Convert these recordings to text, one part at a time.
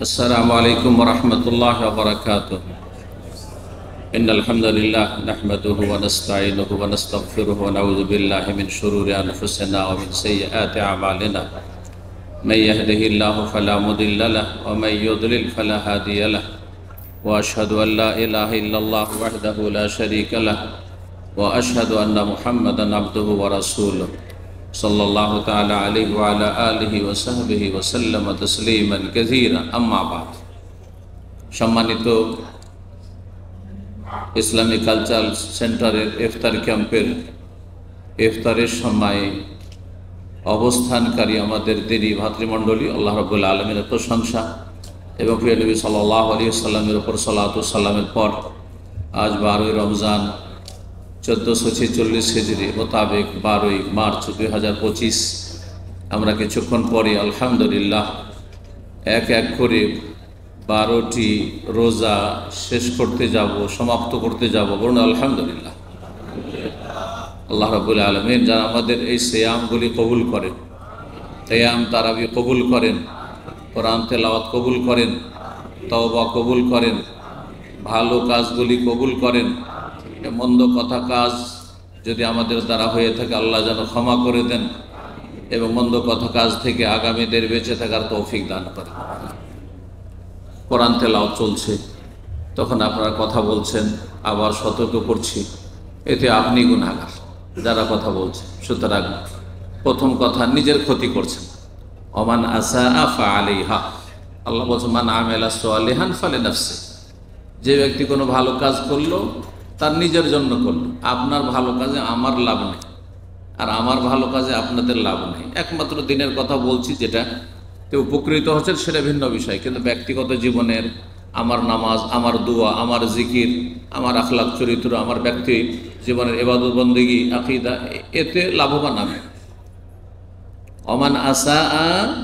السلام عليكم ورحمة الله وبركاته. إن الحمد لله نحمده ونستعينه ونستغفره ونعوذ بالله من شرور أنفسنا ومن سيئات أعمالنا. من يهده الله فلا مضل له ومن يضلل فلا هادي له. وأشهد أن لا إله إلا الله وحده لا شريك له وأشهد أن محمدا عبده ورسوله صلى الله تعالى عليه وعلى آله وصحبه وسلم تسليما كثيرا. أما بعد, সম্মানিত Islamic cultural সেন্টারের ইফতার ক্যাম্পের ইফতারের সময় অবস্থানকারী আমাদের দিনী ভাতৃমণ্ডলী, আল্লাহ রাব্বুল আলামিনের প্রশংসা এবং প্রিয় নবী সাল্লাল্লাহু আলাইহি ওয়াসাল্লামের উপর সালাতু সালামের পর আজ 12ই রমজান 1446 হিজরি মোতাবেক 12ই মার্চ 2025, আমরা কিছুক্ষণ পরে আলহামদুলিল্লাহ এক এক করে 12টি রোজা শেষ করতে যাব, সমাপ্ত করতে যাব। বলুন আলহামদুলিল্লাহ। আল্লাহ রাব্বুল আলামিন যারা আমাদের এই সিয়ামগুলি কবুল করেন, কিয়াম তারাবি কবুল করেন, কোরআন তেলাওয়াত কবুল করেন, তওবা কবুল করেন, ভালো কাজগুলি কবুল করেন, মন্দ কথা কাজ যদি আমাদের দ্বারা হয়ে থাকে আল্লাহ যেন ক্ষমা করে দেন এবং মন্দ কথা কাজ থেকে আগামীদের বেঁচে থাকার তৌফিক দান করেন। কোরআন তেলাওয়াত চলছে, তখন আপনারা কথা বলছেন, আবার সতর্ক করছি, এতে আপনি গুনাহগার যারা কথা বলছেন। সুতরাং প্রথম কথা, নিজের ক্ষতি করছেন। ওমান আসা ফাআলাইহা, আল্লাহ বলছেন মান আমিলা সালিহান ফালিনাফসি, যে ব্যক্তি কোনো ভালো কাজ করলো তার নিজের জন্য করলো। আপনার ভালো কাজে আমার লাভ নেই, আর আমার ভালো কাজে আপনাদের লাভ নেই। একমাত্র দিনের কথা বলছি, যেটা উপকৃত হচ্ছেন সেটা ভিন্ন বিষয়, কিন্তু ব্যক্তিগত জীবনের আমার নামাজ, আমার দোয়া, আমার জিকির, আমার আখলাক চরিত্র, আমার ব্যক্তি জীবনের ইবাদত বন্দেগী, আকীদা, এতে লাভবান আমি। ওমান আসা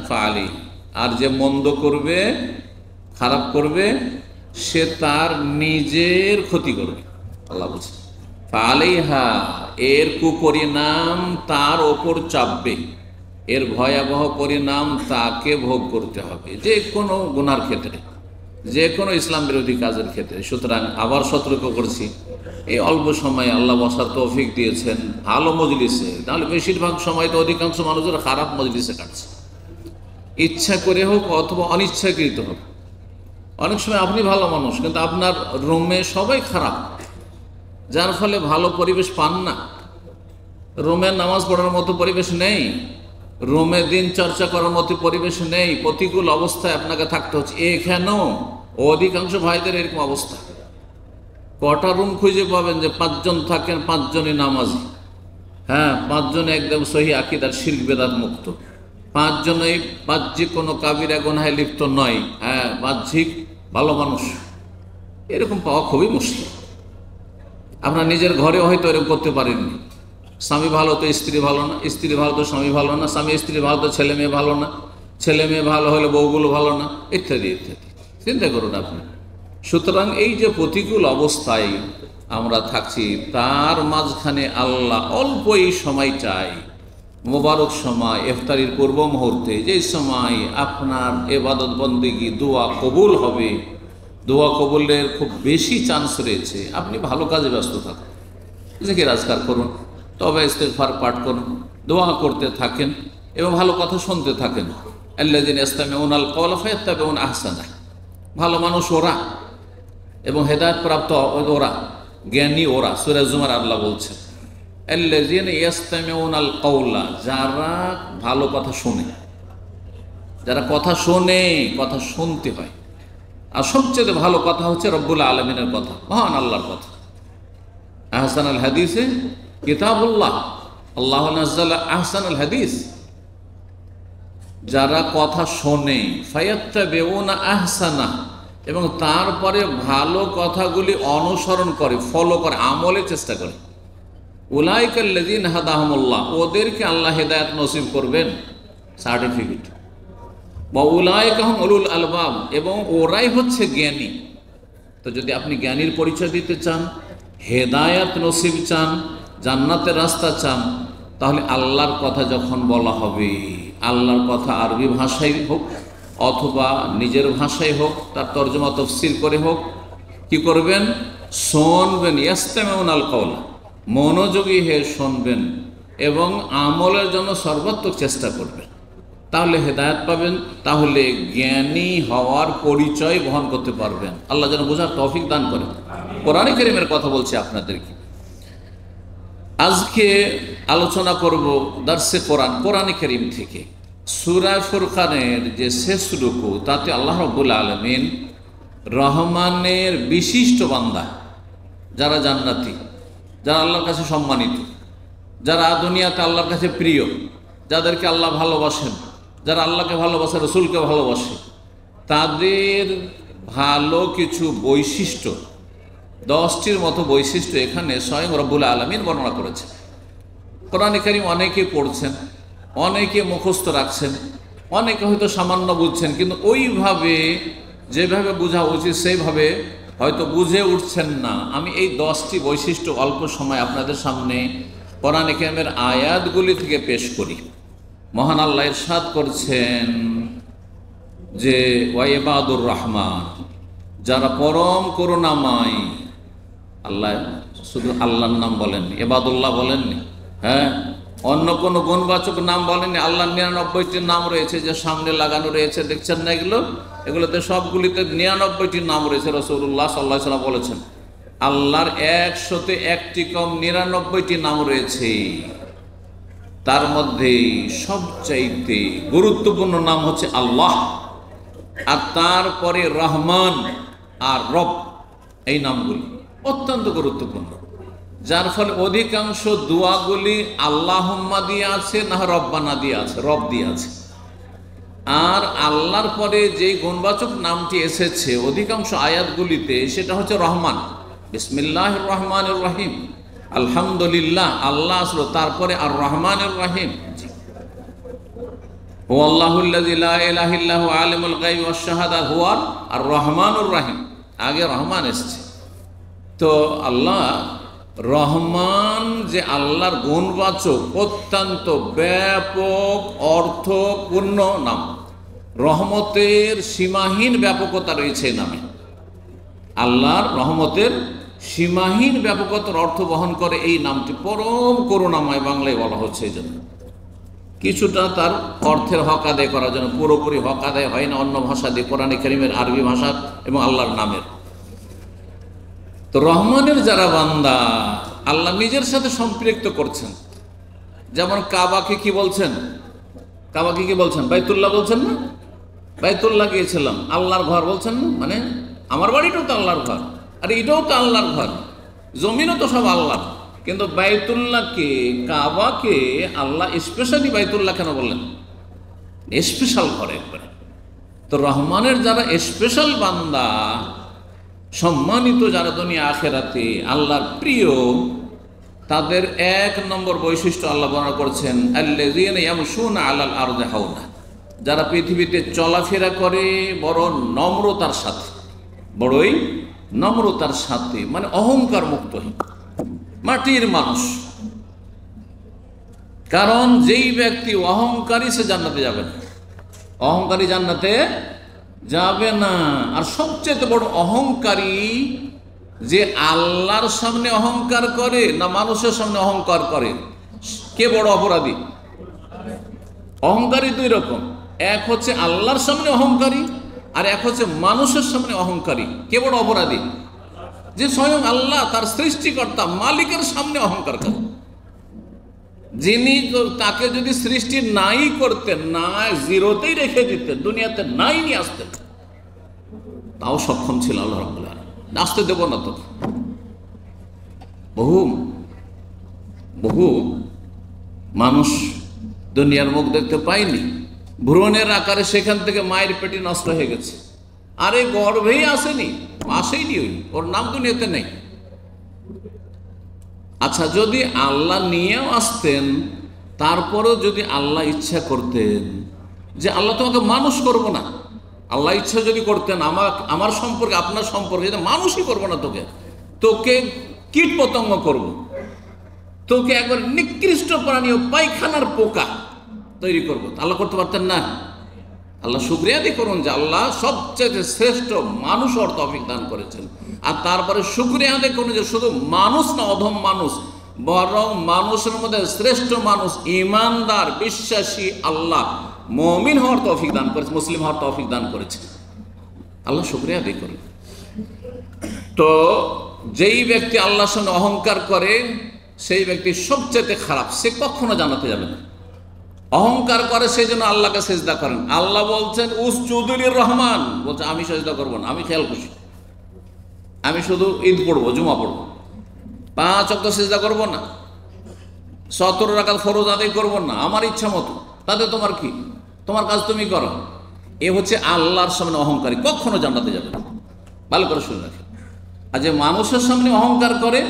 ফাআলি, আর যে মন্দ করবে, খারাপ করবে, সে তার নিজের ক্ষতি করবে। আল্লাহ বলছে ফাআলাইহা, এর কুপরিণাম তার ওপর চাপবে, এর ভয়াবহ পরিণাম তাকে ভোগ করতে হবে, যে কোনো গুনার ক্ষেত্রে, যে কোনো ইসলাম বিরোধী কাজের ক্ষেত্রে। সুতরাং আবার সতর্ক করছি, এই অল্প সময়ে আল্লাহ বসার তৌফিক দিয়েছেন ভালো মজলিসে, তাহলে বেশিরভাগ সময় তো অধিকাংশ মানুষের খারাপ মজলিসে কাটছে, ইচ্ছা করে হোক অথবা অনিচ্ছাকৃত হোক। অনেক সময় আপনি ভালো মানুষ, কিন্তু আপনার রুমে সবাই খারাপ, যার ফলে ভালো পরিবেশ পান না। রুমে নামাজ পড়ার মতো পরিবেশ নেই, রুমে দিন চর্চা করার মতো পরিবেশ নেই, প্রতিকূল অবস্থায় আপনাকে থাকতে হচ্ছে। এখানেও অধিকাংশ ভাইদের এরকম অবস্থা। কটা রুম খুঁজে পাবেন যে 5 জন থাকেন, 5 জনই নামাজি, হ্যাঁ, 5 জন একদম সহি আকীদার শিরক বেদাত মুক্ত, 5 জনই বাহ্যিক কোনো কাবিরা গুনাহে লিপ্ত নয়, হ্যাঁ, বাহ্যিক ভালো মানুষ। এরকম পাওয়া খুবই মুশকিল। আপনার নিজের ঘরেও হয়তো এরকম করতে পারেননি। স্বামী ভালো তো স্ত্রী ভালো না, স্ত্রী ভালো তো স্বামী ভালো না, স্বামী স্ত্রী ভালো তো ছেলে মেয়ে ভালো না, ছেলে মেয়ে ভালো হলে বউগুলো ভালো না, ইত্যাদি ইত্যাদি। চিন্তা করুন আপনি। সুতরাং এই যে প্রতিকূল অবস্থায় আমরা থাকছি, তার মাঝখানে আল্লাহ অল্পই সময় চাই, মোবারক সময়, ইফতারির পূর্ব মুহূর্তে, যে সময় আপনার ইবাদত বন্দেগী, দোয়া কবুল হবে, দোয়া কবুলের খুব বেশি চান্স রয়েছে। আপনি ভালো কাজে ব্যস্ত থাকুন, জিকির আজকার করুন, তবে ইস্তিগফার পাঠ করুন, দোয়া করতে থাকেন এবং ভালো কথা শুনতে থাকেন। আল্লাযীনা ইয়াসতামিউনাল কওলা ফায়াত্তাবিউনা আহসানাহ, ভালো মানুষ ওরা এবং হেদায়েত প্রাপ্ত ওরা, জ্ঞানী ওরা। সূরা জুমার আল্লাহ বলছেন আল্লাযীনা ইয়াসতামিউনাল কওলা, যারা ভালো কথা শোনে, যারা কথা শোনে, কথা শুনতে হয়। আর সবচেয়ে ভালো কথা হচ্ছে রব্বুল আলামিনের কথা, মহান আল্লাহর কথা। আহসানুল হাদিসে কিতাবুল্লাহ, আল্লাহ নাযালা আহসানুল হাদিস। যারা কথা শোনে, ফায়াত্তাবিউনা আহসানা, এবং তারপরে ভালো কথাগুলি অনুসরণ করে, ফলো করে, আমলের চেষ্টা করে। উলাইকাল্লাযীনা হাদাহুমুল্লাহ, ওদেরকে আল্লাহ হেদায়েত নসিব করবেন, সার্টিফিকেট। বা উলাইকা হুম উলুল আলবাব, এবং ওরাই হচ্ছে জ্ঞানী। তো যদি আপনি জ্ঞানীর পরিচয় দিতে চান, হেদায়েত নসিব চান, জান্নাতের রাস্তা চান, তাহলে আল্লাহর কথা যখন বলা হবে, আল্লাহর কথা আরবি ভাষায় হোক অথবা নিজের ভাষায় হোক, তার তর্জমা তফসির করে হোক, কি করবেন? শুনবেন, ইয়াস্তামিউনা আল কওলা, মনোযোগী হয়ে শুনবেন এবং আমলের জন্য সর্বাত্মক চেষ্টা করবেন, তাহলে হেদায়েত পাবেন, তাহলে জ্ঞানী হওয়ার পরিচয় বহন করতে পারবেন। আল্লাহ যেন বোঝার তৌফিক দান করেন। কোরআনে কারীমের কথা বলছি আপনাদেরকে। আজকে আলোচনা করব দার্সে কোরআন, কোরআনে কারীম থেকে সূরা ফুরকানের যে শেষ রুকু, তাতে আল্লাহ রাব্বুল আলামিন রহমানের বিশিষ্ট বান্দা, যারা জান্নাতি, যারা আল্লাহর কাছে সম্মানিত, যারা দুনিয়াতে আল্লাহর কাছে প্রিয়, যাদেরকে আল্লাহ ভালোবাসেন, যারা আল্লাহকে ভালোবাসে, রসুলকে ভালোবাসে, তাদের ভালো কিছু বৈশিষ্ট্য, 10টির মতো বৈশিষ্ট্য এখানে স্বয়ং রব্বুল আলামিন বর্ণনা করেছে। কোরআনে কারীম অনেকে পড়ছেন, অনেকে মুখস্থ রাখছেন, অনেকে হয়তো সামান্য বুঝছেন, কিন্তু ওইভাবে যেভাবে বোঝা উচিত সেইভাবে হয়তো বুঝে উঠছেন না। আমি এই 10টি বৈশিষ্ট্য অল্প সময় আপনাদের সামনে কোরআনে কারীমের আয়াতগুলি থেকে পেশ করি। মহান আল্লাহ ইরশাদ করছেন যে ওয়াইবাদুর রহমান, যারা পরম করুণাময়। আল্লাহ শুধু আল্লাহর নাম বলেননি, এবাদুল্লাহ বলেননি, হ্যাঁ, অন্য কোনো গুণবাচক নাম বলেননি। আল্লাহর 99টি নাম রয়েছে, যে সামনে লাগানো রয়েছে, দেখছেন না এগুলোতে সবগুলিতে 99টি নাম রয়েছে। রাসূলুল্লাহ সাল্লাল্লাহু আলাইহি ওয়াসাল্লাম বলেছেন আল্লাহর 101টি কম 99টি নাম রয়েছে। তার মধ্যে সবচাইতে গুরুত্বপূর্ণ নাম হচ্ছে আল্লাহ, আর তারপরে রহমান আর রব, এই নামগুলি অত্যন্ত গুরুত্বপূর্ণ, যার ফলে অধিকাংশ দোয়াগুলি আল্লাহুম্মা দিয়ে আছে, না রব্বানা দিয়ে আছে, রব দিয়ে আছে। আর আল্লাহর পরে যে গুণবাচক নামটি এসেছে অধিকাংশ আয়াতগুলিতে, সেটা হচ্ছে রহমান। বিসমিল্লাহির রহমানির রহিম, আলহামদুলিল্লাহ, আল্লাহ আসলো, তারপরে আর রহমানির রহিম। হুয়াল্লাহুল্লাযী লা ইলাহা ইল্লা হু আলিমুল গায়বি ওয়াশ শাহাদা হুয়া আর রহমানুর রহিম, আগে রহমান এসেছে। তো আল্লাহ রহমান যে আল্লাহর গুণবাচক অত্যন্ত ব্যাপক অর্থপূর্ণ নাম, রহমতের সীমাহীন ব্যাপকতা রয়েছে এই নামে। আল্লাহর রহমতের সীমাহীন ব্যাপকতার অর্থ বহন করে এই নামটি, পরম করুণাময় বাংলায় বলা হচ্ছে। এই জন্য কিছুটা তার অর্থের হক আদায় করার জন্য, পুরোপুরি হক আদায় হয় না অন্য ভাষা দিয়ে, কোরআনে কারীমের আরবি ভাষার এবং আল্লাহর নামের। তো রহমানের যারা বান্দা, আল্লাহ নিজের সাথে সম্পৃক্ত করছেন। যেমন কাবাকে কি বলছেন? কাবাকে কি বলছেন? বাইতুল্লাহ বলছেন না? বাইতুল্লাহ গিয়েছিলাম, আল্লাহর ঘর বলছেন না? মানে আমার বাড়িটাও তো আল্লাহর ঘর, আর এটাও তো আল্লাহর ঘর, জমিনও তো সব আল্লাহ। কিন্তু বাইতুল্লাহকে, কাবাকে আল্লাহ স্পেশালি বাইতুল্লাহ কেন বললেন? স্পেশাল ঘর একবারে। তো রহমানের যারা স্পেশাল বান্দা, সম্মানিত যারা দুনিয়া আখেরাতে আল্লাহর প্রিয়, তাদের 1 নম্বর বৈশিষ্ট্য আল্লাহ বর্ণনা করেছেন আল্লাযীনা ইয়ামশুনা আলাল আরদি হাওনা, যারা পৃথিবীতে চলাফেরা করে বড় নম্রতার সাথে, বড়ই নম্রতার সাথে, মানে অহংকার মুক্তহীন, মাটির মানুষ। কারণ যেই ব্যক্তি অহংকারী, সে জান্নাতে যাবে না, অহংকারী জান্নাতে যাবে না। আর সবচেয়ে বড় অহংকারী যে আল্লাহর সামনে অহংকার করে না মানুষের সামনে অহংকার করে, কে বড় অপরাধী? অহংকারী 2 রকম, এক হচ্ছে আল্লাহর সামনে অহংকারী, আর এক হচ্ছে মানুষের সামনে অহংকারী। কে বড় অপরাধী? যে স্বয়ং আল্লাহ, তার সৃষ্টিকর্তা, মালিকের সামনে অহংকার করে। যিনি তাকে যদি সৃষ্টি নাই করতেন, না জিরোতেই রেখে দিতেন, দুনিয়াতে নাই নিয়ে আসতেন, তাও সক্ষম ছিল আল্লাহ রাব্বুল আলামিন। আসতে দেব না তো। বহু বহু মানুষ দুনিয়ার মুখ দেখতে পায়নি, ভ্রূণের আকারে সেখান থেকে মায়ের পেটে নষ্ট হয়ে গেছে, আরে গর্ভেই আসেনি, আসেইনি, ওর নাম দুনিয়াতে নেই। আচ্ছা, যদি আল্লাহ নিয়েও আসতেন, তারপরেও যদি আল্লাহ ইচ্ছা করতেন যে আল্লাহ তোমাকে মানুষ করব না, আল্লাহ ইচ্ছা যদি করতেন আমার সম্পর্কে, আপনার সম্পর্কে, মানুষই করবো না, তোকে কীট পতঙ্গ করব, তোকে একবার নিকৃষ্ট প্রাণী ও পায়খানার পোকা তৈরি করবো, আল্লাহ করতে পারতেন না? আল্লাহ শুকরিয়া আদায় করুন যে আল্লাহ সবচেয়ে শ্রেষ্ঠ মানুষ ওর তৌফিক দান করেছেন। আর তারপরে শুকরিয়া আদায় করুন যে শুধু মানুষ না, অধম মানুষ, বরং মানুষের মধ্যে শ্রেষ্ঠ মানুষ ঈমানদার বিশ্বাসী আল্লাহ মুমিন হওয়ার তৌফিক দান করেছে, মুসলিম হওয়ার তৌফিক দান করেছে। আল্লাহ শুকরিয়া আদায় করুন। তো যেই ব্যক্তি আল্লাহর সামনে অহংকার করে সেই ব্যক্তি সবচেয়ে খারাপ, সে কখনো জান্নাতে যাবে না। অহংকার করে সেই জন্য আল্লাহকে সেজদা করেন। আল্লাহ বলছেন উসজুদু লির-রহমান, বলছে আমি সেজদা করবো না, আমি খেয়াল খুশি, আমি শুধু ঈদ পড়বো, জুমা পড়বো, 5 ওয়াক্ত সেজদা করবো না, 17 রাকাত ফরজ আদায় করবো না, আমার ইচ্ছা মতো, তাতে তোমার কি, তোমার কাজ তুমি করো। এ হচ্ছে আল্লাহর সামনে অহংকারী, কখনো জান্নাতে যাবে না। ভালো করে শুনে রাখেন। আর যে মানুষের সামনে অহংকার করে,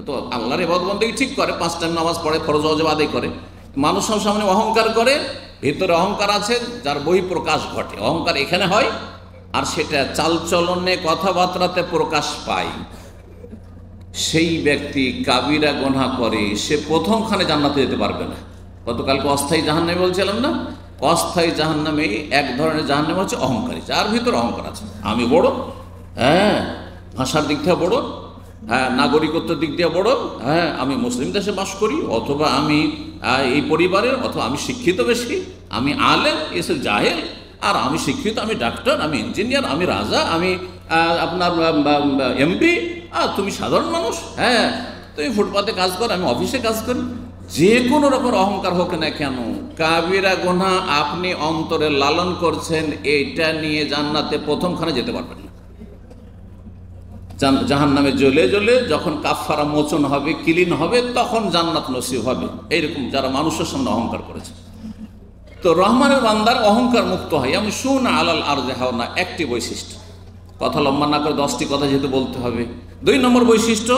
তো আল্লাহর ইবাদত বন্দেগী ঠিক করে, 5 টাইম নামাজ পড়ে, ফরজ ওয়াজিব আদায় করে, মানুষের সামনে অহংকার করে, ভিতরে অহংকার আছে যার বহিঃপ্রকাশ ঘটে। অহংকার এখানে হয় আর সেটা চালচলনে কথাবার্তাতে প্রকাশ পায়। সেই ব্যক্তি কাবিরা গুনাহ করে, সে প্রথমখানে জান্নাতে যেতে পারবে না। গতকালকে অস্থায়ী জাহান্নামে বলছিলাম না, অস্থায়ী জাহান্নামে এক ধরনের জাহান্নাম হচ্ছে অহংকারী, যার ভিতরে অহংকার আছে। আমি বড়, হ্যাঁ, ভাষার দিক থেকে বড়, হ্যাঁ, নাগরিকত্বের দিক দিয়ে বড়, হ্যাঁ, আমি মুসলিম দেশে বাস করি, অথবা আমি এই পরিবারের, অথবা আমি শিক্ষিত বেশি, আমি আলেম, এসে জাহেল, আর আমি শিক্ষিত, আমি ডাক্তার, আমি ইঞ্জিনিয়ার, আমি রাজা, আমি আপনার এমপি, আর তুমি সাধারণ মানুষ, হ্যাঁ, তুমি ফুটপাতে কাজ করো, আমি অফিসে কাজ করি। যে কোনো রকম অহংকার হোক না কেন, কাবিরা গুনাহ আপনি অন্তরে লালন করছেন, এইটা নিয়ে জান্নাতে প্রথমখানে যেতে পারবেন না। জাহান্নামে জ্বলে জ্বলে যখন কাফারা মোচন হবে, ক্লিন হবে, তখন জান্নাত নসিব হবে। এইরকম যারা মানুষের সামনে অহংকার করেছে। তো রহমানের বান্দার অহংকার মুক্ত হয়। আমি শুনা আলাল আরজে হাওনা, একটি বৈশিষ্ট্য, কথা লম্বা না করে 10টি কথা যেহেতু বলতে হবে। 2 নম্বর বৈশিষ্ট্য,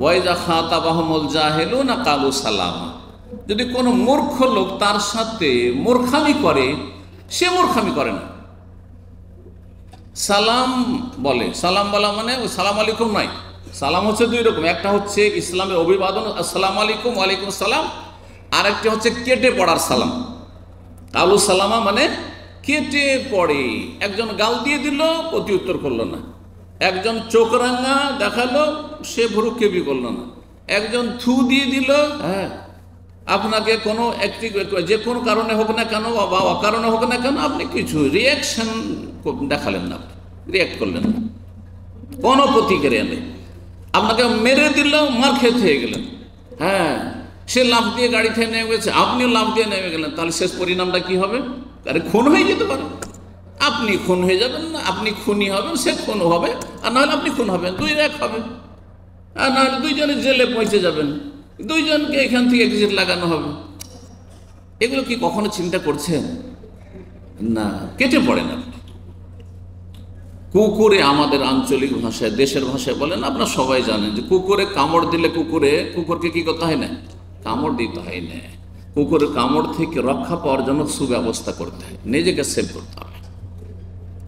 ওয়াইজা খাতাবাহুমুল জাহিলুনা কালু সালামা। যদি কোনো মূর্খ লোক তার সাথে মূর্খামি করে, সে মূর্খামি করে না, সালাম বলে। সালাম বলা মানে ওই সালাম আলাইকুম নয়। সালাম হচ্ছে 2 রকম, একটা হচ্ছে ইসলামের অভিবাদন আসসালামু আলাইকুম, ওয়ালাইকুম সালাম, আর একটা হচ্ছে কেটে পড়ার সালাম। কালু সালামা মানে কেটে পড়ে, একজন গাল দিয়ে দিল, প্রতি উত্তর করলো না, একজন চোখ রাঙা দেখালো, সে ভ্রুক্ষেপই করলো না, একজন থু দিয়ে দিল, হ্যাঁ, আপনাকে কোনো একটি যে কোনো কারণে হোক না কেন বা অকারণে হোক না কেন, আপনি কিছু রিয়াকশন দেখালেন না, রিয়াক্ট করলেন না, কোনো প্রতিক্রিয়া নেই, আপনাকে মেরে দিল, মার খেতে হয়ে গেলেন, হ্যাঁ, সে লাফ দিয়ে গাড়ি থেকে নেমে গেছে, আপনিও লাফ দিয়ে নেমে গেলেন, তাহলে শেষ পরিণামটা কি হবে? আরে খুন হয়ে যেতে পারে, আপনি খুন হয়ে যাবেন না, আপনি খুনি হবেন, সে খুন হবে, আর নাহলে আপনি খুন হবেন, 2 এক হবে, আর নাহলে 2 জনে জেলে পৌঁছে যাবেন, 2 জনকে এখান থেকে এক্সিট লাগানো হবে। এগুলো কি কখনো চিন্তা করছেন? না, কেটে পড়ে না। কুকুরে আমাদের আঞ্চলিক ভাষায়, দেশের ভাষায় বলেন, আপনারা সবাই জানেন যে কুকুরে কামড় দিলে কুকুরকে কি করতে হয় না? কামড় দিতে হয় না। কুকুরের কামড় থেকে রক্ষা পাওয়ার জন্য সুব্যবস্থা করতে হয়, নিজেকে সেভ করতে হবে।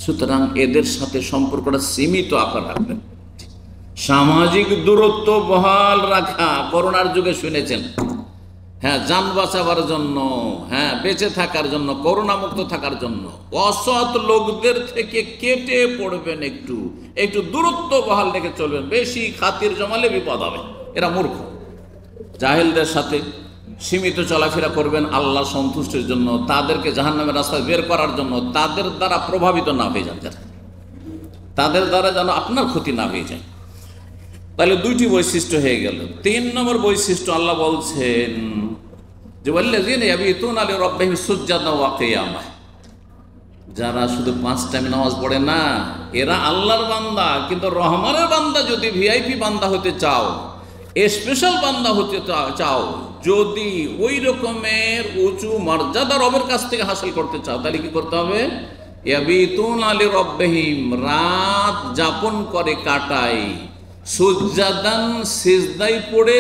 সুতরাং এদের সাথে সম্পর্কটা সীমিত আকার রাখবেন। সামাজিক দূরত্ব বহাল রাখা, করোনার যুগে শুনেছেন, হ্যাঁ, যান বাঁচাবার জন্য, হ্যাঁ, বেঁচে থাকার জন্য, করোনা মুক্ত থাকার জন্য অসৎ লোকদের থেকে কেটে পড়বেন, একটু একটু দূরত্ব বহাল রেখে চলবেন। বেশি খাতির জমালে বিপদ হবে, এরা মূর্খ। জাহেলদের সাথে সীমিত চলাফেরা করবেন আল্লাহ সন্তুষ্টির জন্য, তাদেরকে জাহান্নামের রাস্তায় বের করার জন্য, তাদের দ্বারা প্রভাবিত না হয়ে যান, তাদের দ্বারা যেন আপনার ক্ষতি না হয়ে যায়। তাহলে 2টি বৈশিষ্ট্য হয়ে গেল। 3 নম্বর বৈশিষ্ট্য আল্লাহ বলছেন যে ওয়াল্লাযীনা ইয়াবিতুনা লিরাব্বিহিম সুজদান ওয়া কিয়ামা, যারা শুধু 5 টাইম নামাজ পড়ে না, এরা আল্লাহর বান্দা, কিন্তু রহমানের বান্দা যদি ভিআইপি বান্দা হতে চাও, স্পেশাল বান্দা হতে চাও, যদি ওই রকমের উঁচু মর্যাদা রবের কাছ থেকে হাসিল করতে চাও, তাহলে কি করতে হবে? ইয়াবিতুনা লিরাব্বিহিম, রাত যাপন করে, কাটায়, সুজদান সিজদায় পড়ে,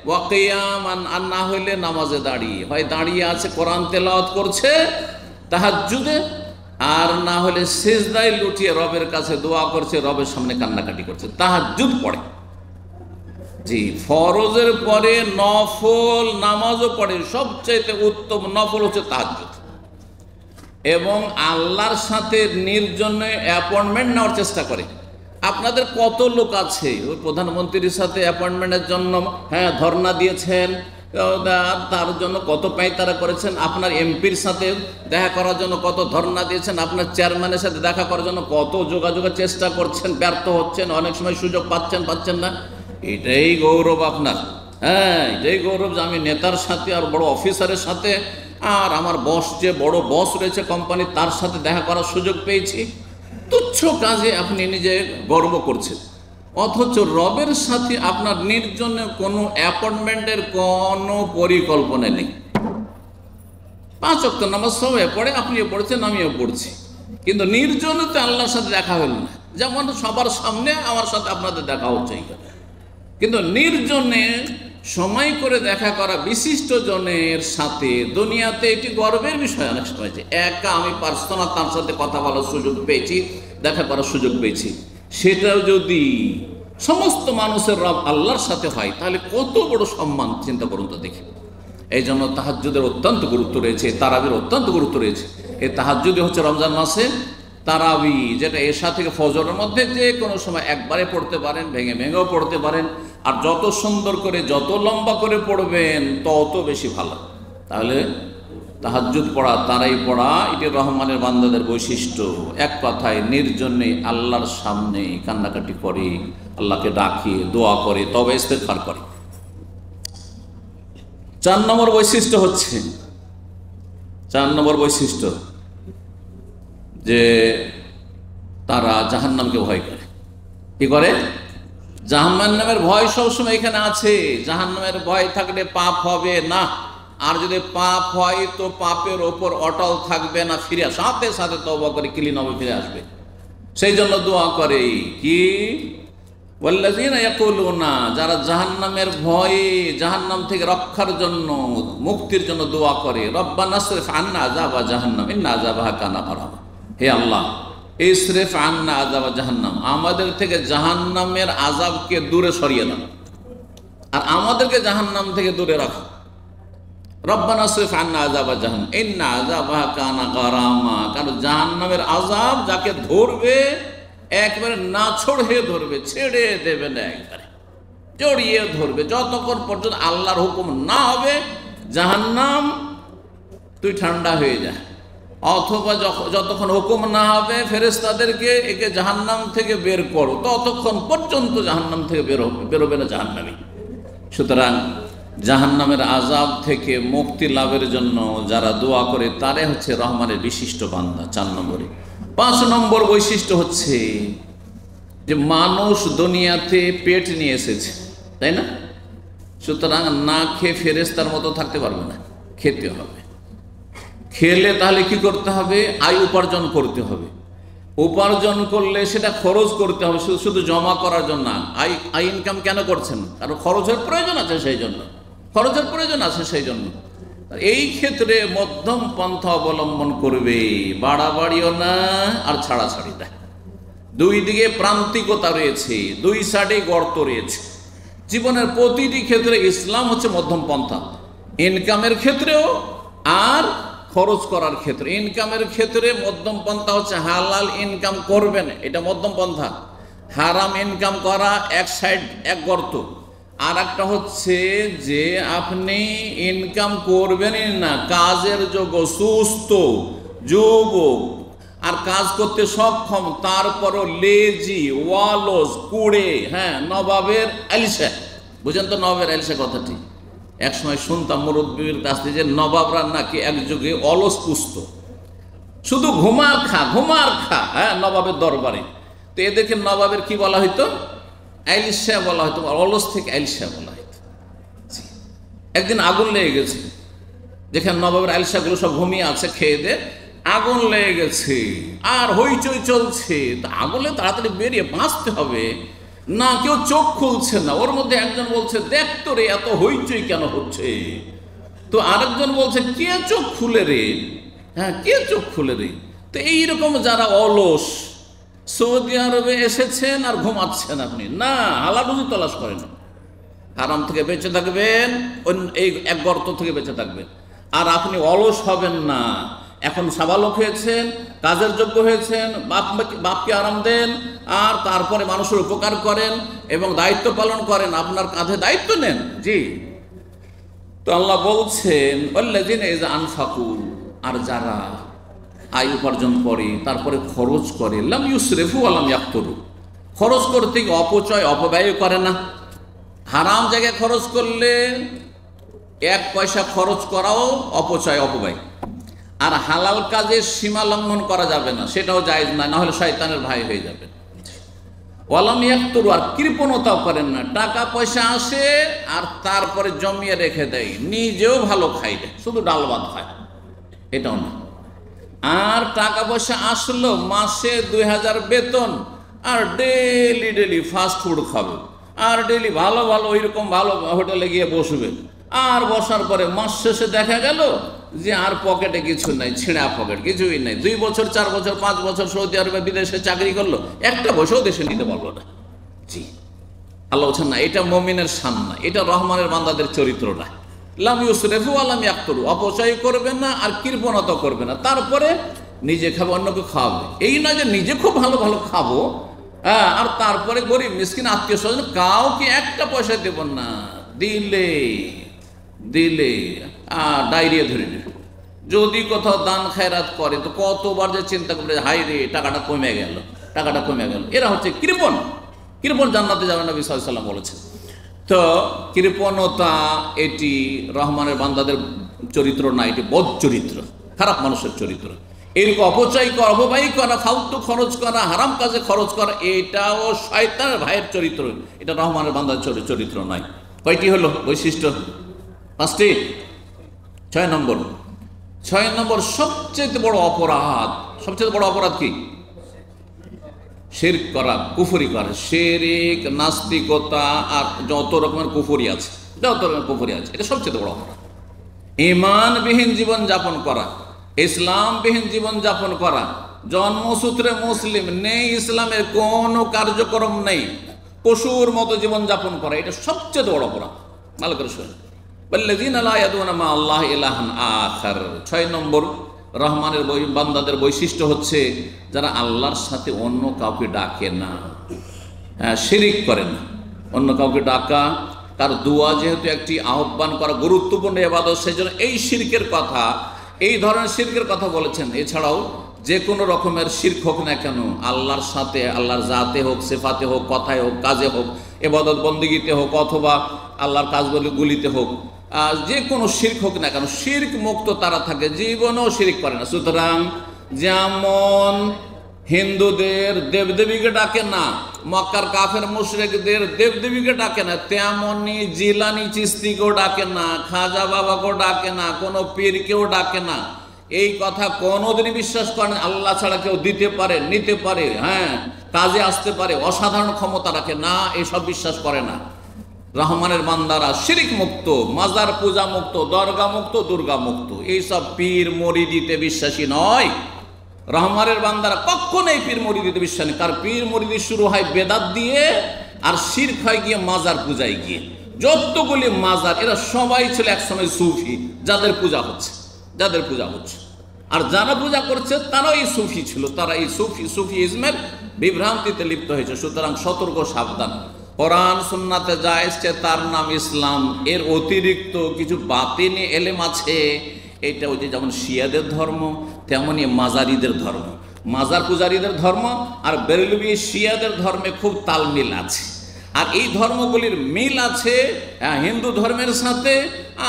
ওয়া কিয়ামান, আর না হইলে নামাজে দাঁড়িয়ে, হয় দাঁড়িয়ে আছে কোরআন তেলাওয়াত করছে তাহাজ্জুদে, আর না হলে সিজদায় লুটিয়ে রবের কাছে দোয়া করছে, রবের সামনে কান্নাকাটি করছে, তাহাজ্জুদ পড়ে। জি, ফরজের পরে নফল নামাজও পড়ে, সবচাইতে উত্তম নফল হচ্ছে তাহাজ্জুদ। এবং আল্লাহর সাথে নির্জনে অ্যাপয়েন্টমেন্ট নেওয়ার চেষ্টা করে। আপনাদের কত লোক আছে ওই প্রধানমন্ত্রীর সাথে অ্যাপয়েন্টমেন্টের জন্য ধর্ণা দিয়েছেন, তার জন্য কত পায়তারা করেছেন, আপনার এমপির সাথে দেখা করার জন্য কত ধর্ণা দিয়েছেন, আপনার চেয়ারম্যানের সাথে দেখা করার জন্য কত যোগাযোগের চেষ্টা করছেন, ব্যর্থ হচ্ছেন, অনেক সময় সুযোগ পাচ্ছেন না। এটাই গৌরব আপনার। এটাই গৌরব যে আমি নেতার সাথে আর বড় অফিসারের সাথে আর আমার বস, যে বড় বস রয়েছে কোম্পানির, তার সাথে দেখা করার সুযোগ পেয়েছি। তুচ্ছ কাজে আপনি নিজে গর্ব করছেন, অথচ রবের সাথে আপনার নির্জনে কোনো অ্যাপয়েন্টমেন্টের কোনো পরিকল্পনা নেই। 5 ওয়াক্ত নামাজ সবাই পড়ে, আপনিও পড়ছেন, আমিও পড়ছি, কিন্তু নির্জনে তো আল্লাহর সাথে দেখা হল না। যেমন সবার সামনে আমার সাথে আপনাদের দেখা হচ্ছে, কিন্তু নির্জনে সময় করে দেখা করা বিশিষ্ট জনের সাথে দুনিয়াতে এটি গর্বের বিষয়। অনেক সময় যে একা আমি পার্সোনাল তার সাথে কথা বলার সুযোগ পেয়েছি, দেখা করার সুযোগ পেয়েছি, সেটাও যদি সমস্ত মানুষের রব আল্লাহর সাথে হয় তাহলে কত বড় সম্মান, চিন্তা করুন তো দেখি। এই জন্য তাহাজ্জুদের অত্যন্ত গুরুত্ব রয়েছে, তারাবির অত্যন্ত গুরুত্ব রয়েছে। এই তাহাজ্জুদ হচ্ছে রমজান মাসে তারাবি, যেটা এশা থেকে ফজরের মধ্যে যে কোনো সময় একবারে পড়তে পারেন, ভেঙে ভেঙেও পড়তে পারেন, আর যত সুন্দর করে যত লম্বা করে পড়বেন তত বেশি ভালো। তাহলে তাহাজ্জুদ পড়া, তারাই পড়া, এটি রহমানের বান্দাদের বৈশিষ্ট্য। এক কথায় নির্জনে আল্লাহর সামনে কান্নাকাটি করে, আল্লাহকে ডাকে, দোয়া করে, তবে ইস্তেগফার করে। 4 নম্বর বৈশিষ্ট্য হচ্ছে, 4 নম্বর বৈশিষ্ট্য যে তারা জাহান্নামকে ভয় করে। কি করে? জাহান্নামের ভয় সবসময় এখানে আছে। জাহান্নামের ভয় থাকলে পাপ হবে না, আর যদি পাপ হয় তো পাপের ওপর অটল থাকবে না, ফিরে সাথে সাথে তওবা করে ক্লিন হবে, ফিরে আসবে। সেই জন্য দোয়া করে কি, ওয়াল্লাযীনা ইয়াকুলুনা, যারা জাহান্নামের ভয়ে, জাহান্নাম থেকে রক্ষার জন্য, মুক্তির জন্য দোয়া করে, রব্বানা ইসরিফ আন্না আযাবা জাহান্নাম ইন্না আযাবাহা কানা গারামা। হে আল্লাহ, ইসরিফ আন্না আযাবা জাহান্নাম, আমাদের থেকে জাহান্নামের আযাবকে দূরে সরিয়ে দাও, আর আমাদেরকে জাহান্নাম থেকে দূরে রাখো। রব্বানা ইসরিফ আন্না আযাবা জাহান্নাম ইন্না আযাবাহা কানা গারামা, কারণ জাহান্নামের আযাব যাকে ধরবে একবারে নাছোড় হয়ে ধরবে, ছেড়ে দেবে না, একবারে জড়িয়ে ধরবে। যতক্ষণ পর্যন্ত আল্লাহর হুকুম না হবে জাহান্নাম তুই ঠান্ডা হয়ে যা, অথবা যতক্ষণ হুকুম না হবে ফেরেশতাদেরকে একে জাহান্নাম থেকে বের করো, ততক্ষণ পর্যন্ত জাহান্নাম থেকে বেরোবে না জাহান্নামী। সুতরাং জাহান্নামের আযাব থেকে মুক্তি লাভের জন্য যারা দোয়া করে তারাই হচ্ছে রহমানের বিশিষ্ট বান্দা। 4 নম্বরে। 5 নম্বর বৈশিষ্ট্য হচ্ছে যে মানুষ দুনিয়াতে পেট নিয়ে এসেছে, তাই না? সুতরাং না খেয়ে ফেরেশতার মতো থাকতে পারবে না, খেতে হবে। খেলে তাহলে কি করতে হবে? আয় উপার্জন করতে হবে। উপার্জন করলে সেটা খরচ করতে হবে, শুধু জমা করার জন্য না। আয় ইনকাম কেন করছেন? কারণ খরচের প্রয়োজন আছে, সেই জন্য খরচের প্রয়োজন আছে, সেই জন্য। এই ক্ষেত্রে মধ্যম পন্থা অবলম্বন করবে, বাড়াবাড়িও না আর ছাড়াছাড়ি না। দুই দিকে প্রান্তিকতা রয়েছে, দুই সাইডে গর্ত রয়েছে। জীবনের প্রতিটি ক্ষেত্রে ইসলাম হচ্ছে মধ্যম পন্থা, ইনকামের ক্ষেত্রেও আর খরচ করার ক্ষেত্রে। ইনকামের ক্ষেত্রে মধ্যম পন্থা হচ্ছে হালাল ইনকাম করবেন, এটা মধ্যম পন্থা। হারাম ইনকাম করা এক সাইড, এক গর্ত। আর একটা হচ্ছে যে আপনি ইনকাম করবেনই না, কাজের যোগ্য, সুস্থ যুবক আর কাজ করতে সক্ষম, তারপরও লেজি, ওয়ালস, কুড়ে, নবাবের আলিশা। বুঝেন তো নবাবের আলিশা কথাটি? এক সময় শুনতাম মুরব্বীর কাছ থেকে যে নবাবরা নাকি এক যুগে অলস পুষত, শুধু ঘুমার খা নবাবের দরবারে। তো এদেরকে নবাবের কি বলা হইতো? আইলিশা বলা হয়তো, অলস থেকে আইলিশা বলা হয়তো। একদিন আগুন লেগে গেছে, যেখানে নবাবের আইলিশাগুলো সব ঘুমিয়ে আছে, খেয়ে দে আগুন লেগে গেছে আর হইচই চলছে। তো আগুনে তাড়াতাড়ি বেরিয়ে বাঁচতে হবে না, কেউ চোখ খুলছে না। ওর মধ্যে একজন বলছে, দেখ তো রে এত হইচই কেন হচ্ছে? তো আরেকজন বলছে, কে চোখ খুলে রে? কে চোখ খুলে রে? তো এইরকম যারা অলস, সৌদি আরবে এসেছেন আর ঘুমাচ্ছেন আপনি, না হালাল রুজি তলাশ করেন, হারাম থেকে বেঁচে থাকবেন, এই এক গর্ত থেকে বেঁচে থাকবেন। আর আপনি অলস হবেন না, এখন সাবালক হয়েছেন, কাজের যোগ্য হয়েছেন, বাপকে আরাম দেন, আর তারপরে মানুষের উপকার করেন এবং দায়িত্ব পালন করেন, আপনার কাঁধে দায়িত্ব নেন। জি, তো আল্লাহ বলছেন ওয়াল্লাযিনা ইযা আনফাকু, আর যারা আয় উপার্জন করে তারপরে খরচ করে, লাম ইউসরিফু ওয়া লাম ইয়াকতুরু, খরচ করতে গিয়ে অপচয় অপব্যয় করে না। হারাম জায়গায় খরচ করলে 1 পয়সা খরচ করাও অপচয় অপব্যয়, আর হালাল কাজে সীমা লঙ্ঘন করা যাবে না, সেটাও জায়েজ না, না হলে শয়তানের ভাই হয়ে যাবে। ওয়ালাম ইয়াকতুরু, আর কৃপণতাও করেন না, টাকা পয়সা আসে আর তারপরে জমিয়ে রেখে দেয়, নিজেও ভালো খাই দেয়, শুধু ডাল ভাত খায়, এটাও না। আর টাকা পয়সা আসলো, মাসে 2000 বেতন, আর ডেলি ডেলি ফাস্ট ফুড খাবে, আর ডেলি ভালো ভালো ওইরকম ভালো হোটেলে গিয়ে বসবে, আর বসার পরে মাস শেষে দেখা গেল যে আর পকেটে কিছু নাই, ছিঁড়া পকেট, কিছুই নাই। 2 বছর 4 বছর 5 বছর সৌদি আরবে বিদেশে চাকরি করলো, একটা পয়সাও দেশে নিতে পারলো না। জি, আল্লাহ বলছেন না, এটা মুমিনের শান না, এটা রহমানের বান্দাদের চরিত্র না। লাম ইউসরিফু ওয়া লাম ইয়াকতুরু, অপচয় করবে না আর কৃপণতা করবে না, তারপরে নিজে খাবে অন্যকে খাওয়াবে। এই না যে নিজে খুব ভালো ভালো খাবো, হ্যাঁ, আর তারপরে গরিব মিসকিন আত্মীয় স্বজন কাউকে একটা পয়সা দেব না, দিলে দিলে ডায়রিয়া ধরে নেবে। যদি কোথাও দান খায়রাত করে তো কতবার যে চিন্তা করবে, হাই রে টাকাটা কমে গেল, টাকাটা কমে গেল। এরা হচ্ছে কৃপণ, কৃপণ জান্নাতে যাবে নবী সাল্লাল্লাহু আলাইহি ওয়াসাল্লাম বলেছেন। তো কৃপণতা এটি রহমানের বান্দাদের চরিত্র না, এটি বদ চরিত্র, খারাপ মানুষের চরিত্র। এরকম অপচয় করা, অপব্যয় করা, ফালতু খরচ করা, হারাম কাজে খরচ করা, এটাও শয়তানের ভাইয়ের চরিত্র, এটা রহমানের বান্দার চরিত্র নয়। কয়টি হলো বৈশিষ্ট্য? 5টি। 6 নম্বর সবচেয়ে বড় অপরাধ, সবচেয়ে বড় অপরাধ কি? শিরক করা, কুফরি করা। শিরক, নাস্তিকতা আর যত রকমের কুফরি আছে, এটা সবচেয়ে বড় অপরাধ। ঈমানবিহীন জীবন যাপন করা, ইসলামবিহীন জীবন যাপন করা, জন্মসূত্রে মুসলিম নেই, ইসলামের কোনো কার্যক্রম নেই, পশুর মতো জীবন যাপন করা, এটা সবচেয়ে বড় অপরাধ। ভালো করে শুনুন, ওয়াল্লাযীনা লা ইয়াদউনা মা আল্লাহি ইলাহান আখার। 6 নম্বর রহমানের বান্দাদের বৈশিষ্ট্য হচ্ছে যারা আল্লাহর সাথে অন্য কাউকে ডাকে না, শিরিক করে না। অন্য কাউকে ডাকা, তার দোয়া যেহেতু একটি আহ্বান করা গুরুত্বপূর্ণ ইবাদত, সেজন্য এই শিরকের কথা, এই ধরনের শিরকের কথা বলেছেন। এছাড়াও যে কোনো রকমের শিরক হোক না কেন, আল্লাহর সাথে, আল্লাহর জাতে হোক, সিফাতে হোক, কথায় হোক, কাজে হোক, ইবাদত বন্দেগীতে হোক, অথবা আল্লাহর কাজগুলিতে হোক, যে কোনো শিরক হোক না কেন, শিরক মুক্ত তারা থাকে, জীবনেও শিরক করে না। সুতরাং যেমন হিন্দুদের দেবদেবীকে ডাকে না, মক্কার কাফের মুশরিকদের দেবদেবীকে ডাকে না, তেমনি জিলানি চিস্তিকেও ডাকে না, খাজা বাবাকেও ডাকে না, কোনো পীরকেও ডাকে না। এই কথা কোনোদিনই বিশ্বাস করেন আল্লাহ ছাড়া কেউ দিতে পারে, নিতে পারে, হ্যাঁ, কাজে আসতে পারে, অসাধারণ ক্ষমতা রাখে না, এসব বিশ্বাস করে না। রহমানের বান্দারা শিরিক মুক্ত, মাজার পূজা মুক্ত, দরগা মুক্ত, দুর্গা মুক্ত, এইসব পীর মরিদিতে বিশ্বাসী নয়। রহমানের বান্দারা কখনোই পীর মরিদিতে বিশ্বাস নেই। তার পীর মরিদি শুরু হয় বেদাত দিয়ে, আর শিরক হয় গিয়ে মাজার পূজায় গিয়ে। যতগুলি মাজার, এরা সবাই ছিল একসময় সুফি, যাদের পূজা হচ্ছে, আর যারা পূজা করছে তারাও এই সুফি ছিল, তারা এই সুফিইজমের বিভ্রান্তিতে লিপ্ত হয়েছে। সুতরাং সতর্ক, সাবধান। কোরআন সুন্নাতে যা এসছে তার নাম ইসলাম, এর অতিরিক্ত কিছু বাতিনি এলেম আছে। এটা ওই যে যেমন শিয়াদের ধর্ম, তেমনই মাজারিদের ধর্ম, মাজার পূজারীদের ধর্ম আর বেরেলভি শিয়াদের ধর্মে খুব তালমিল আছে। আর এই ধর্মগুলির মিল আছে হিন্দু ধর্মের সাথে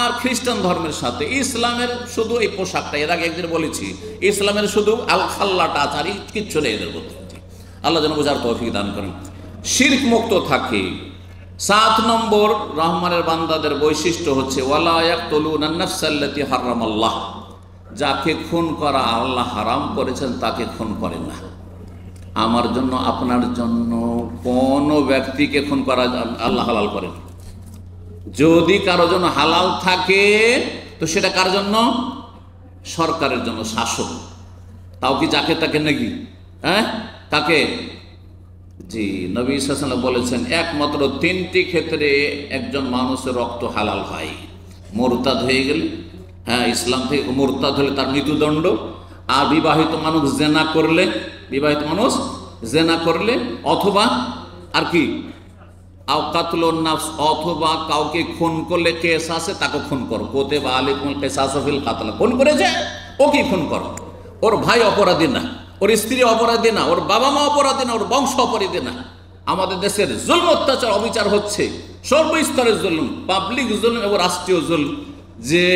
আর খ্রিস্টান ধর্মের সাথে। ইসলামের শুধু এই পোশাকটা, এর আগে একদিন বলেছি, ইসলামের শুধু আল খাল্লাটা আছে, আর কিচ্ছু নেই এদের মধ্যে। আল্লাহ যেন বোঝার তৌফিক দান করেন। শিরক মুক্ত থাকে। 7 নম্বর রহমানের বান্দাদের বৈশিষ্ট্য হচ্ছে ওয়ালা ইয়াকতুলুনা আন-নাফসাল্লাতী হারামাল্লাহ, যাকে খুন করা আল্লাহ হারাম করেছেন তাকে খুন করে না। আমার জন্য, আপনার জন্য কোনো ব্যক্তিকে খুন করা আল্লাহ হালাল করেন। যদি কারো জন্য হালাল থাকে তো সেটা কার জন্য? সরকারের জন্য, শাসক। তাও কি যাকে তাকে নাকি? হ্যাঁ, তাকে। জি, নবী সাল্লাল্লাহু আলাইহি ওয়াসাল্লাম বলেছেন একমাত্র 3টি ক্ষেত্রে একজন মানুষের রক্ত হালাল হয়। মুরতাদ হয়ে গেলে, হ্যাঁ, ইসলাম থেকে মুরতাদ হলে তার মৃত্যুদণ্ড, আর বিবাহিত মানুষ জেনা করলে অথবা আর কি আওকাতুলুন নাফস, অথবা কাউকে খুন করলে কেস আছে, তাকে খুন করো। কুতিবা আলাইকুমুল কিসাসু ফিল কাতল, খুন করেছে ওকে খুন করো। ওর ভাই অপরাধী না, ওর স্ত্রী অপরাধী না, ওর বাবা মা অপরাধী না, ওর বংশ অপরাধী না। আমাদের দেশের জুলম, অত্যাচার, অবিচার হচ্ছে, সর্বস্তরের জুলম, পাবলিক জুলম এবং রাষ্ট্রীয় জুলম, যে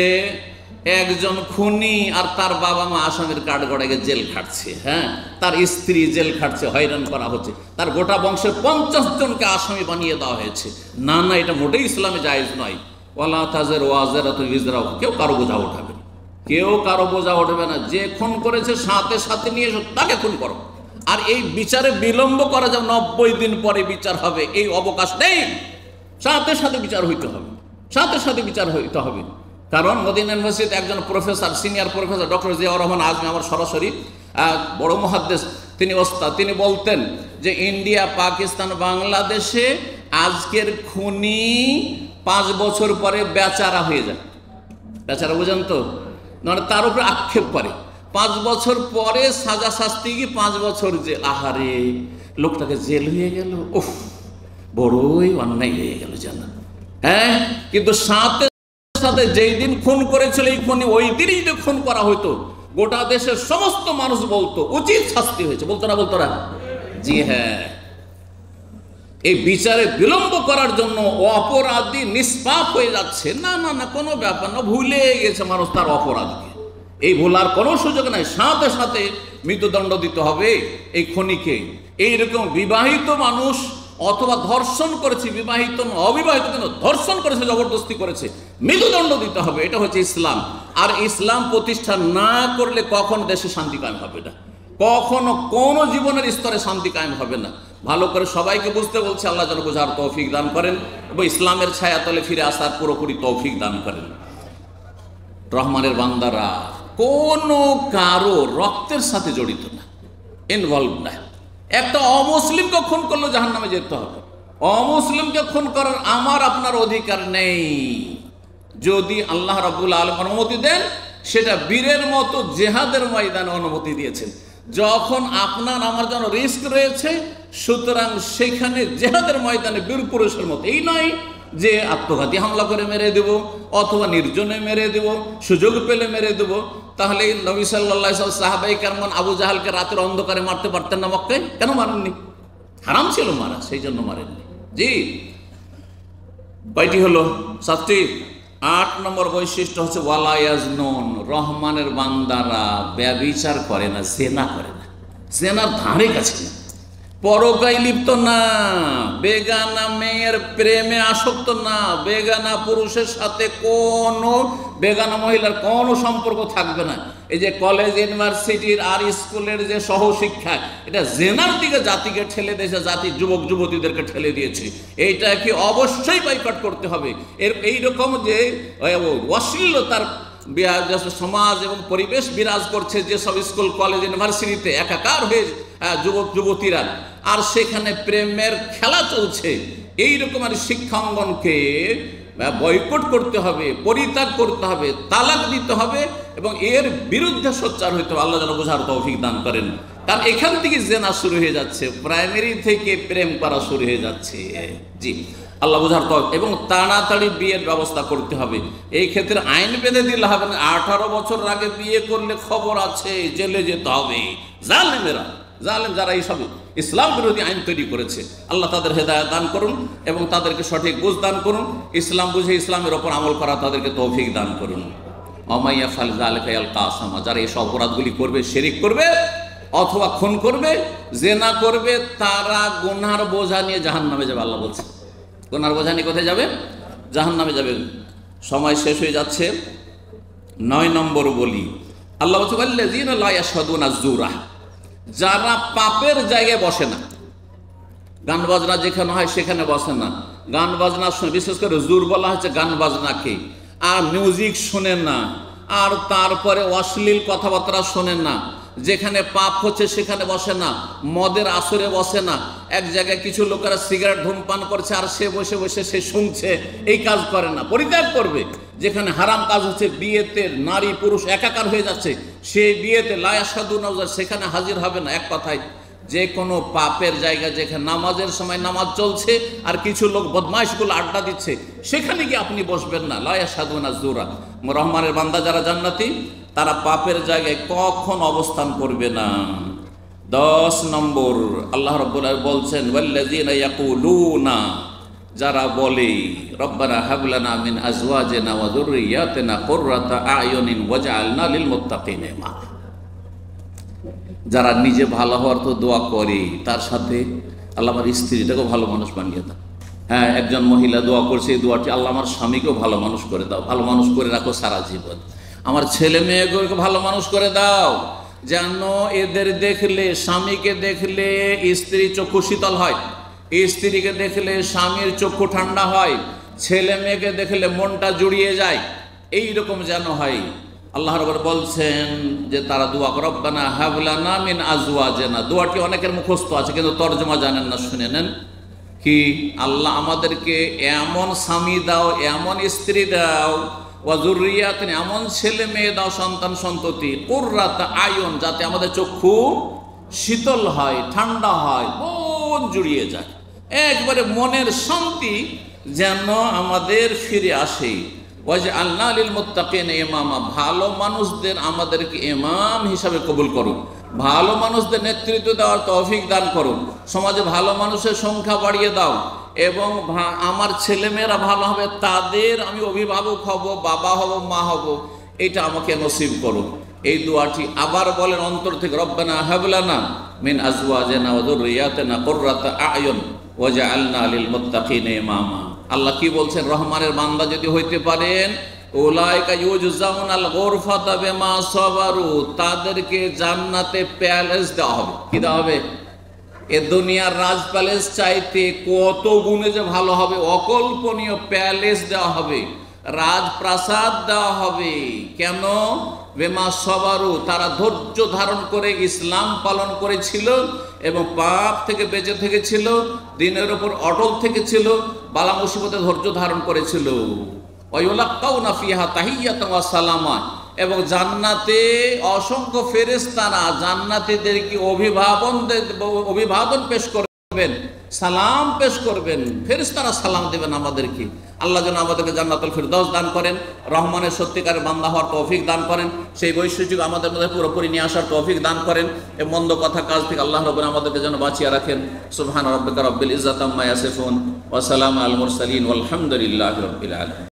একজন খুনি আর তার বাবা মা আসামির কাঠগড়ায় জেল খাটছে, হ্যাঁ, তার স্ত্রী জেল খাটছে, হয়রান করা হচ্ছে, তার গোটা বংশের 50 জনকে আসামি বানিয়ে দেওয়া হয়েছে। না না, এটা মোটেই ইসলামে জায়েজ নয়। ওয়ালা তাজিরু ওয়াজিরাতুন বিজরা, কেউ কারো বোঝা উঠাবে না, কেউ কারো বোঝা উঠবে না। যে খুন করেছে সাথে সাথে নিয়ে এসো, তাকে খুন করো। আর এই বিচারে বিলম্ব করা যাবে, 90 দিন পরে বিচার হবে, এই অবকাশ নেই। সাথে সাথে বিচার হইতে হবে, সাথে সাথে বিচার হইতে হবে। কারণ মদিনা ইউনিভার্সিটিতে একজন professor, senior professor doctor Ziaur Rahman Azmi, আমার সরাসরি বড় মুহাদ্দিস, তিনি ওস্তাদ, তিনি বলতেন যে ইন্ডিয়া, পাকিস্তান, বাংলাদেশে আজকের খুনি 5 বছর পরে বেচারা হয়ে যায়। বেচারা বুঝেন তো, মানে তার উপরে আক্ষেপ করে। 5 বছর পরে সাজা শাস্তি কি 5 বছর জেল। আহারে, লোকটাকে জেল হয়ে গেল, উফ, বড়ই অন্যায় হয়ে গেল জানা। হ্যাঁ, কিন্তু সাথে সাথে যেই দিন খুন করেছিল এই খুনি, ওই দিনই যদি খুন করা হইতো, গোটা দেশের সমস্ত মানুষ বলতো উচিত শাস্তি হয়েছে, বলতো না? জি হ্যাঁ। এই বিচারে বিলম্ব করার জন্য অপরাধী নিষ্পাপ হয়ে যাচ্ছে। না না না, কোনো ব্যাপার না, ভুলে গেছে মানুষ তার অপরাধকে। এই ভুলার কোনো সুযোগ নাই, সাথে সাথে মৃত্যুদণ্ড দিতে হবে এই খুনিকে। এইরকম বিবাহিত মানুষ অথবা ধর্ষণ করেছে, বিবাহিত অবিবাহিত কিন্তু ধর্ষণ করেছে, জবরদস্তি করেছে, মৃত্যুদণ্ড দিতে হবে। এটা হচ্ছে ইসলাম। আর ইসলাম প্রতিষ্ঠা না করলে কখন দেশে শান্তি কায়েম হবে না, কখনো কোনো জীবনের স্তরে শান্তি কায়েম হবে না। ভালো করে সবাইকে বুঝতে বলছে, আল্লাহ যেন বোঝার তৌফিক দান করেন এবং ইসলামের ছায়াতলে ফিরে আসার পুরোপুরি তৌফিক দান করেন। রহমানের বান্দারা কোনো কারো রক্তের সাথে জড়িত না, ইনভলভ না। একটা অমুসলিমকে খুন করলে জাহান্নামে যেতে হবে। অমুসলিমকে খুন করার আমার আপনার অধিকার নেই। যদি আল্লাহ রাব্বুল আলামিন অনুমতি দেন, সেটা বীরের মতো জেহাদের ময়দানে অনুমতি দিয়েছেন। যখন আপনার আমার জন্য রিস্ক রয়েছে, সুতরাং সেখানে জেহাদের ময়দানে বীর পুরুষের মতো, এই নয় যে আত্মঘাতী হামলা করে মেরে দেব অথবা নির্জনে মেরে দেব, সুযোগ পেলে মেরে দেব। তাহলে নবী সাল্লাল্লাহু আলাইহি ওয়াসাল্লাম সাহাবায়ে কেরাম আবু জাহালকে রাতের অন্ধকারে মারতে পারতেন না মক্কায়? কেন মারেননি? হারাম ছিল মারা, সেই জন্য মারেননি। জি, কয়টি হলো? 7টি। 8 নম্বর বৈশিষ্ট্য হচ্ছে ওয়ালা ইয়াজনুন, রহমানের বান্দারা ব্যভিচার করে না, জেনা করে না, জেনার ধারে কাছে না, পরকায় লিপ্ত না, বেগানা মেয়ের প্রেমে আসক্ত না, বেগানা পুরুষের সাথে কোনো বেগানা মহিলার কোনো সম্পর্ক থাকবে না। এই যে কলেজ, ইউনিভার্সিটির আর স্কুলের যে সহশিক্ষা, এটা জেনার দিকে জাতিকে ঠেলে দিয়েছে, জাতির যুবক যুবতীদেরকে ঠেলে দিয়েছে। এইটা কি অবশ্যই বয়কট করতে হবে। এইরকম যে অশ্লীলতার সমাজ এবং পরিবেশ বিরাজ করছে, যেসব স্কুল, কলেজ, ইউনিভার্সিটিতে একাকার হয়ে যুবক যুবতীরা, আর সেখানে প্রেমের খেলা চলছে, এইরকম আর শিক্ষা অঙ্গনকে বয়কট করতে হবে, পরিত্যাগ করতে হবে, তালাক দিতে হবে এবং এর বিরুদ্ধে সোচ্চার হইতে হবে। আল্লাহ যেন বোঝার তৌফিক দান করেন। কারণ এখান থেকে জেনা শুরু হয়ে যাচ্ছে, প্রাইমারি থেকে প্রেম করা শুরু হয়ে যাচ্ছে। জি, আল্লাহ বোঝার তৌফিক। এবং তাড়াতাড়ি বিয়ের ব্যবস্থা করতে হবে। এই ক্ষেত্রে আইন বেঁধে দিলে হবে না। 18 বছর আগে বিয়ে করলে খবর আছে, জেলে যেতে হবে। জালেমেরা, জালেম যারা এইসব ইসলাম বিরোধী আইন তৈরি করেছে, আল্লাহ তাদের হেদায়েত দান করুন এবং তাদেরকে সঠিক বুঝ দান করুন। ইসলাম বুঝে ইসলামের ওপর আমল করা তাদেরকে তৌফিক দান করুন। ওমাইয়া ফাল যালিকা ইয়ালকা আসামা, যারা এই অপরাধগুলি করবে, শিরিক করবে অথবা খুন করবে, জেনা করবে, তারা গুনার বোঝা নিয়ে জাহান্নামে যাবে। আল্লাহ বলছে গুনার বোঝা নিয়ে কোথায় যাবে? জাহান্নামে যাবে। সময় শেষ হয়ে যাচ্ছে। 9 নম্বর বলি, আল্লাহ বলছে ওয়াল্লাযীনা লা ইয়াশহাদুনা যুরা, যারা পাপের জায়গায় বসে না, গান বাজনা যেখানে হয় সেখানে বসে না, গান বাজনা শুনে, বিশেষ করে জুর বলা হচ্ছে গান বাজনাকে, আর মিউজিক শোনে না, আর তারপরে অশ্লীল কথাবার্তা শোনে না, যেখানে পাপ হচ্ছে সেখানে বসে না, মদের আসরে বসে না, এক জায়গায় কিছু লোকেরা সিগারেট ধূমপান করছে আর সে বসে বসে সে শুনছে, এই কাজ করে না, পরিত্যাগ করবে। যেখানে হারাম কাজ হচ্ছে, বিয়েতে নারী পুরুষ একাকার হয়ে যাচ্ছে, সেই বিয়েতে লা ইয়াশহাদুনা সেখানে হাজির হবে না। এক কথায় যে কোনো পাপের জায়গা, যেখানে নামাজের সময় নামাজ চলছে আর কিছু লোক বদমাইশগুলো আড্ডা দিচ্ছে, সেখানে গিয়ে আপনি বসবেন না। লা ইয়াশহাদুনা যুরা। রহমানের বান্দা যারা জান্নাতি, তারা পাপের জায়গায় কখন অবস্থান করবে না। 10 নম্বর আল্লাহ রাব্বুল আলামিন বলছেন, ওয়াল্লাযীনা ইয়াকুলুনা, যারা বলে রব্বানা হাব লানা মিন আজওয়াজিনা ওয়া যুররিয়াতিনা কুররাতা আয়ুনিন ওয়াজআলনা লিল মুত্তাকিনা ইমামা। যারা নিজে ভালো হওয়ার তো দোয়া করে, তার সাথে আল্লাহ আমার স্ত্রীটাকেও ভালো মানুষ বানিয়ে দাও। হ্যাঁ, একজন মহিলা দোয়া করছে এই দোয়াটি, আল্লাহ আমার স্বামীকেও ভালো মানুষ করে দাও, ভালো মানুষ করে রাখো সারা জীবন। আমার ছেলে মেয়েগুলোকে ভালো মানুষ করে দাও, যেন এদের দেখলে, স্বামীকে দেখলে স্ত্রী চক্ষু শীতল হয়, স্ত্রীকে দেখলে স্বামীর চক্ষু ঠান্ডা হয়, ছেলে মেয়েকে দেখলে মনটা জুড়িয়ে যায়, এই রকম যেন হয়। আল্লাহ রাব্বুল বলছেন যে তারা দোয়া করে রব্বানা হাব লানা মিন আজওয়াজিনা। দোয়াটি অনেকের মুখস্থ আছে কিন্তু তরজমা জানেন না, শুনে নেন। কি, আল্লাহ আমাদেরকে এমন স্বামী দাও, এমন স্ত্রী দাও, ওয়া যুররিয়াতিন, এমন ছেলে মেয়ে দাও, সন্তান সন্ততি, কুররাতা আয়ুন, যাতে আমাদের চক্ষু শীতল হয়, ঠান্ডা হয়, মন জুড়িয়ে যায়, একবারে মনের শান্তি যেন আমাদের ফিরে আসে। ওয়াজআলনা লিল মুত্তাকিনা ইমামা, ভালো মানুষদের আমাদেরকে ইমাম হিসাবে কবুল করো, ভালো মানুষদের নেতৃত্ব দেওয়ার তৌফিক দান করো, সমাজে ভালো মানুষের সংখ্যা বাড়িয়ে দাও, এবং আমার ছেলেমেয়েরা ভালো হবে, তাদের আমি অভিভাবক হব, বাবা হব, মা হব, এটা আমাকে নসিব করো। এই দোয়াটি আবার বলেন অন্তর থেকে, রব্বানা হাব লানা মিন আজওয়াজিনা ওয়া যুররিয়াতিনা কুররাতা আয়ুন ওয়াজআলনা লিল মুত্তাকিনা ইমামা। আল্লাহ কি বলছেন, রহমানের বান্দা যদি হইতে পারেন, উলাইকা ইউজজাউনাল গুরফাতা বিমা সাবারু, তাদেরকে জান্নাতে প্যালেস দেওয়া হবে। কি দেওয়া হবে? এ দুনিয়ার রাজ প্যালেস চাইতে কত গুণে যে ভালো হবে, অকল্পনীয় প্যালেস দেওয়া হবে, রাজপ্রাসাদ দেওয়া হবে। কেন? বিমা সাবারু, তারা ধৈর্য ধারণ করে ইসলাম পালন করেছিল এবং পাপ থেকে বেঁচে থেকেছিল, দিনের উপর অটল থেকেছিল, বালা মুসিবতে ধৈর্য ধারণ করেছিল। ওয়ায়ুলাক্কাউনা ফিহা তাহিয়াতান ওয়া সালামা, এবং জান্নাতে অসংখ্য ফেরেশতারা জান্নাতীদেরকে অভিবাদন পেশ করবেন, সালাম পেশ করবেন, ফেরেশতারা সালাম দেবেন আমাদেরকে। আল্লাহ যেন আমাদেরকে জান্নাতুল ফিরদাউস দান করেন, রহমানের সত্যিকারের বান্দা হওয়ার তৌফিক দান করেন, সেই বৈশিষ্ট্য আমাদের মধ্যে পুরোপুরি নিয়ে আসার তৌফিক দান করেন, এবং মন্দ কথা কাজ থেকে আল্লাহ রাব্বুল আমাদেরকে যেন বাঁচিয়ে রাখেন। সুবহান রাব্বিকা রাব্বিল ইজ্জাতি আম্মা ইয়াসিফুন ওয়া সালামুন আলাল মুরসালিন ওয়ালহামদুলিল্লাহি রাব্বিল আলামিন।